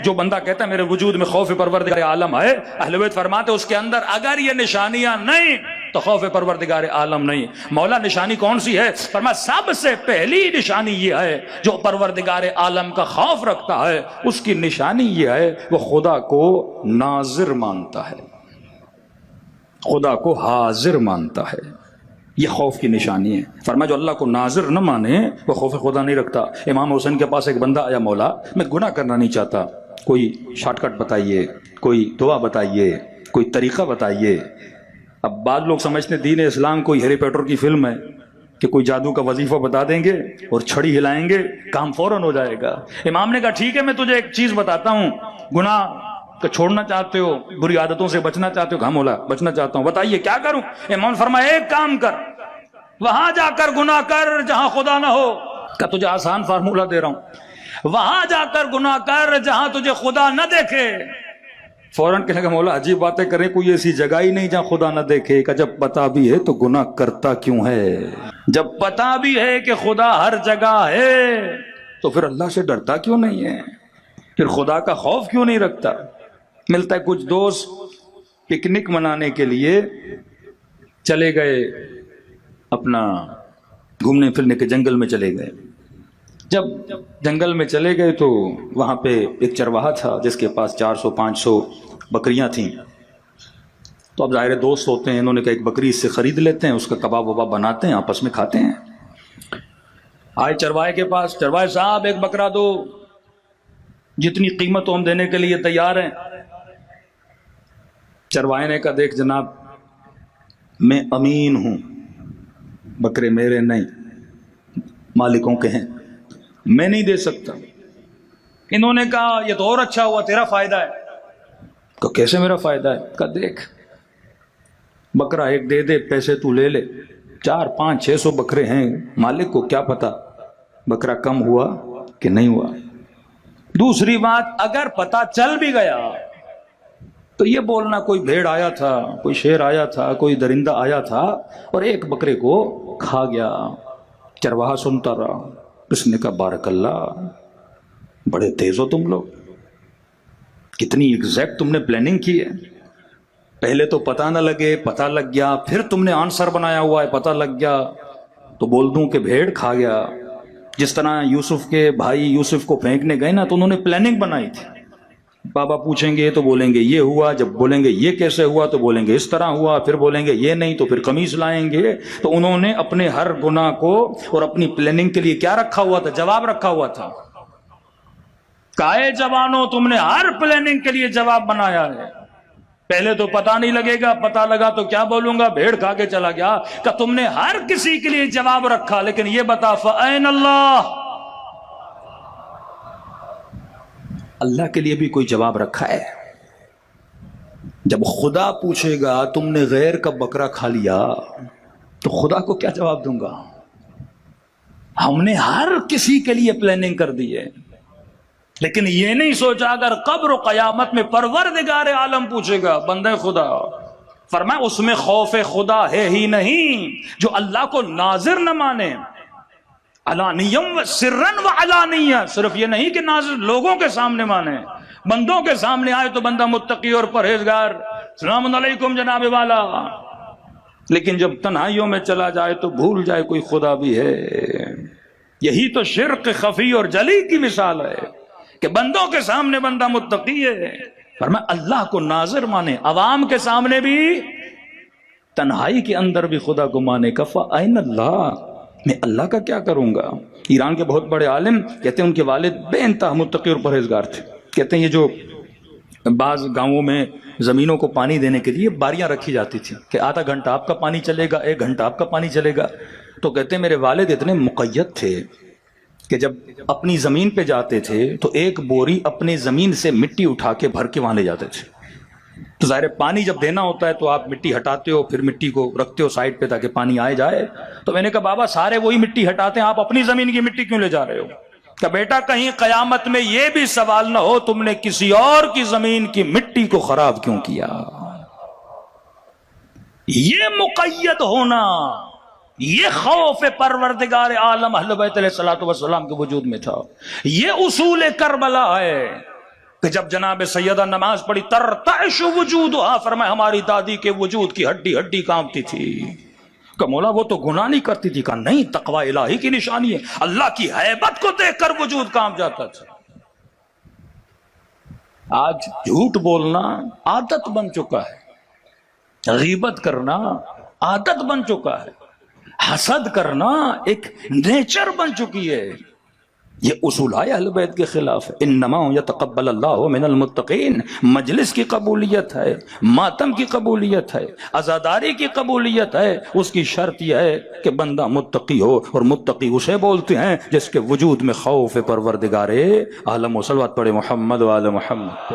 جو بندہ کہتا ہے میرے وجود میں خوف پروردگار عالم ہے، اہل بیت فرماتے اس کے اندر اگر یہ نشانیاں نہیں تو خوف پروردگار عالم نہیں۔ مولا نشانی کون سی ہے؟ فرمایا سب سے پہلی نشانی یہ ہے جو پروردگار عالم کا خوف رکھتا ہے، اس کی نشانی یہ ہے وہ خدا کو ناظر مانتا ہے، خدا کو حاضر مانتا ہے۔ یہ خوف کی نشانی ہے۔ فرمایا جو اللہ کو ناظر نہ مانے وہ خوف خدا نہیں رکھتا۔ امام حسین کے پاس ایک بندہ آیا، مولا میں گناہ کرنا نہیں چاہتا، کوئی شارٹ کٹ بتائیے، کوئی دعا بتائیے، کوئی طریقہ بتائیے۔ اب بعض لوگ سمجھتے ہیں دین اسلام کوئی ہیری پوٹر کی فلم ہے کہ کوئی جادو کا وظیفہ بتا دیں گے اور چھڑی ہلائیں گے کام فوراً ہو جائے گا۔ امام نے کہا ٹھیک ہے میں تجھے ایک چیز بتاتا ہوں، گناہ کہ چھوڑنا چاہتے ہو، بری عادتوں سے بچنا چاہتے ہو؟ کہا مولا بچنا چاہتا ہوں، بتائیے کیا کروں؟ امام فرمایا ایک کام کر، وہاں جا کر گناہ کر جہاں خدا نہ ہو۔ کہ تجھے آسان فارمولہ دے رہا ہوں، وہاں جا کر گناہ کر جہاں تجھے خدا نہ دیکھے۔ فوراً کہنے کا مولا عجیب باتیں کریں، کوئی ایسی جگہ ہی نہیں جہاں خدا نہ دیکھے۔ کہ جب پتا بھی ہے تو گناہ کرتا کیوں ہے؟ جب پتا بھی ہے کہ خدا ہر جگہ ہے تو پھر اللہ سے ڈرتا کیوں نہیں ہے؟ پھر خدا کا خوف کیوں نہیں رکھتا؟ ملتا ہے کچھ دوست پکنک منانے کے لیے چلے گئے، اپنا گھومنے پھرنے کے جنگل میں چلے گئے۔ جب جنگل میں چلے گئے تو وہاں پہ ایک چرواہا تھا جس کے پاس 400-500 بکریاں تھیں۔ تو اب ظاہر دوست ہوتے ہیں، انہوں نے کہا ایک بکری اس سے خرید لیتے ہیں، اس کا کباب وباب بناتے ہیں، آپس میں کھاتے ہیں۔ آئے چرواہے کے پاس، چرواہے صاحب ایک بکرا دو، جتنی قیمت ہم دینے کے لیے تیار ہیں۔ چرواہے نے کہا دیکھ جناب میں امین ہوں، بکرے میرے نہیں، مالکوں کے ہیں، میں نہیں دے سکتا۔ انہوں نے کہا یہ تو اور اچھا ہوا، تیرا فائدہ ہے۔ کہا کیسے میرا فائدہ ہے؟ کہا دیکھ بکرا ایک دے دے، پیسے تو لے لے، 400-500-600 بکرے ہیں، مالک کو کیا پتا بکرا کم ہوا کہ نہیں ہوا۔ دوسری بات اگر پتا چل بھی گیا تو یہ بولنا کوئی بھیڑ آیا تھا، کوئی شیر آیا تھا، کوئی درندہ آیا تھا اور ایک بکرے کو کھا گیا۔ چرواہا سنتا رہا، اس نے کہا بارک اللہ، بڑے تیز ہو تم لوگ، کتنی ایگزیکٹ تم نے پلاننگ کی ہے۔ پہلے تو پتہ نہ لگے، پتہ لگ گیا، پھر تم نے آنسر بنایا ہوا ہے، پتہ لگ گیا تو بول دوں کہ بھیڑ کھا گیا۔ جس طرح یوسف کے بھائی یوسف کو پھینکنے گئے نا تو انہوں نے پلاننگ بنائی تھی۔ بابا پوچھیں گے تو بولیں گے یہ ہوا، جب بولیں گے یہ کیسے ہوا تو بولیں گے اس طرح ہوا، پھر بولیں گے یہ نہیں تو پھر قمیص لائیں گے۔ تو انہوں نے اپنے ہر گناہ کو اور اپنی پلاننگ کے لیے کیا رکھا ہوا تھا؟ جواب رکھا ہوا تھا۔ کائے جوانوں تم نے ہر پلاننگ کے لیے جواب بنایا ہے۔ پہلے تو پتہ نہیں لگے گا، پتہ لگا تو کیا بولوں گا بھیڑ کھا کے چلا گیا۔ کہ تم نے ہر کسی کے لیے جواب رکھا، لیکن یہ بتا فَأَيْنَ اللَّهُ، اللہ کے لیے بھی کوئی جواب رکھا ہے؟ جب خدا پوچھے گا تم نے غیر کا بکرا کھا لیا تو خدا کو کیا جواب دوں گا؟ ہم نے ہر کسی کے لیے پلاننگ کر دی ہے، لیکن یہ نہیں سوچا اگر قبر و قیامت میں پروردگار عالم پوچھے گا بندہ خدا، فرمایا اس میں خوف خدا ہے ہی نہیں جو اللہ کو ناظر نہ مانے۔ علانیم سرن و علانیہ، صرف یہ نہیں کہ ناظر لوگوں کے سامنے مانے، بندوں کے سامنے آئے تو بندہ متقی اور پرہیزگار، السلام علیکم جناب والا، لیکن جب تنہائیوں میں چلا جائے تو بھول جائے کوئی خدا بھی ہے۔ یہی تو شرک خفی اور جلی کی مثال ہے کہ بندوں کے سامنے بندہ متقی ہے، فرمایا اللہ کو ناظر مانے، عوام کے سامنے بھی، تنہائی کے اندر بھی خدا کو مانے۔ فَأَيْنَ اللَّهُ، میں اللہ کا کیا کروں گا؟ ایران کے بہت بڑے عالم کہتے ہیں ان کے والد بے انتہا متقی اور پرہیزگار تھے۔ کہتے ہیں یہ جو بعض گاؤں میں زمینوں کو پانی دینے کے لیے باریاں رکھی جاتی تھی کہ آدھا گھنٹہ آپ کا پانی چلے گا، 1 گھنٹہ آپ کا پانی چلے گا، تو کہتے ہیں میرے والد اتنے مقید تھے کہ جب اپنی زمین پہ جاتے تھے تو 1 بوری اپنی زمین سے مٹی اٹھا کے بھر کے وہاں لے جاتے تھے۔ تو ظاہر پانی جب دینا ہوتا ہے تو آپ مٹی ہٹاتے ہو، پھر مٹی کو رکھتے ہو سائڈ پہ تاکہ پانی آئے جائے۔ تو میں نے کہا بابا سارے وہی مٹی ہٹاتے ہیں، آپ اپنی زمین کی مٹی کیوں لے جا رہے ہو؟ کہ بیٹا کہیں قیامت میں یہ بھی سوال نہ ہو تم نے کسی اور کی زمین کی مٹی کو خراب کیوں کیا۔ یہ مقید ہونا، یہ خوف پروردگار عالم اہل بیت علیہ الصلوۃ والسلام کے وجود میں تھا۔ یہ اصول کربلا ہے کہ جب جناب سیدہ نماز پڑھی ترتعش وجودہا، فرمایا ہماری دادی کے وجود کی ہڈی ہڈی کانپتی تھی. کہ مولا وہ تو گناہ نہیں کرتی تھی. کہا نہیں، تقوی الہی کی نشانی ہے، اللہ کی ہیبت کو دیکھ کر وجود کانپ جاتا تھا. آج جھوٹ بولنا عادت بن چکا ہے، غیبت کرنا عادت بن چکا ہے، حسد کرنا ایک نیچر بن چکی ہے. یہ اصول ہے اہل بیت کے خلاف. انما یتقبل اللہ من المتقین. مجلس کی قبولیت ہے، ماتم کی قبولیت ہے، عزاداری کی قبولیت ہے، اس کی شرط یہ ہے کہ بندہ متقی ہو، اور متقی اسے بولتے ہیں جس کے وجود میں خوف پروردگار عالم. و صلوات پڑھے محمد و آل محمد.